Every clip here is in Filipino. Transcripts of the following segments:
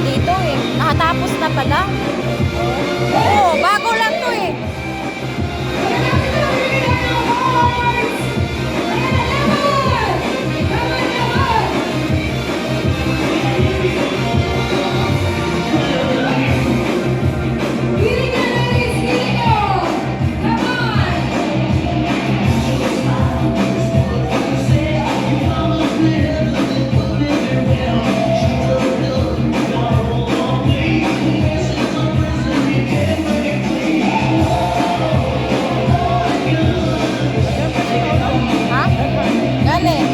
dito eh. Nakatapos na pala. Oo, bago lang to eh. Ha? Galing.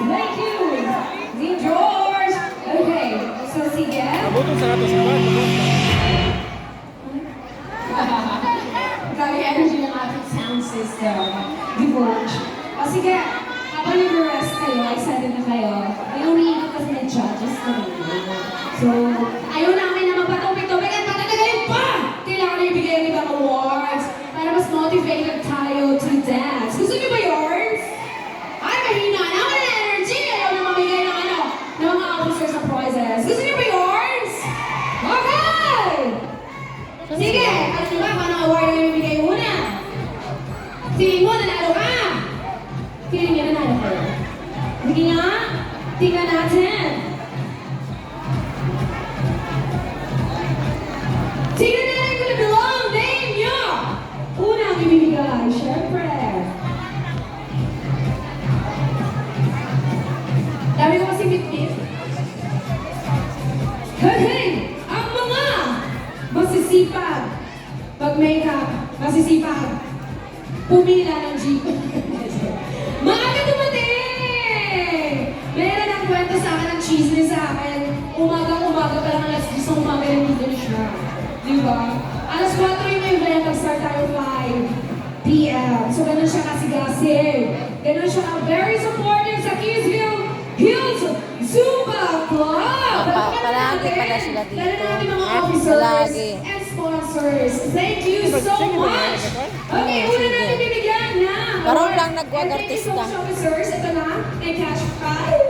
Thank you, Dean George. Okay, so sige. Nabutong sa rato sa Grabe energy ng ating sound system. George. O sige, habang nag-rest kayo, excited na kayo, may umiikot kasi ng judges na rin. So, ayaw namin na magpatupik-tupik at patagagalin pa! Kailangan na ibigay ng ibang awards para mas motivated tayo to dance. Gusto niyo ba yours? Ay, mahina na ako ng energy! Ayaw na mamigay ng ng mga officers sa prizes. Gusto niyo ba yours? Okay! Sige, alam niyo ba kung anong award na ibibigay muna? Tingin mo, nanalo ka! Feeling niya nanalo ka. Sige nga, tingnan natin. Tingnan natin kung nag-belong name niyo! Unang ibibigay, syempre. Dami ko kasi bit-bit. Okay, ang mga masisipag pag-makeup, masisipag pumila ng jeep. Maaga dumating! Meron ang kwento sa akin ng chismis sa akin. Umaga-umaga pa lang alas 10 ng umaga nandito na siya. Di ba? Alas 4 yung event, nag-start tayo 5 p.m. So ganun siya kasigasig. Ganun siya very supportive sa Kidsville Hills Zumba Club! Palagi pala sila dito. Dala natin mga Palagi. officers and sponsors. Thank you so much! Okay, una natin bibigyan na. Parang lang And thank you so nagwag-artista. much, officers. Ito na, may cash prize.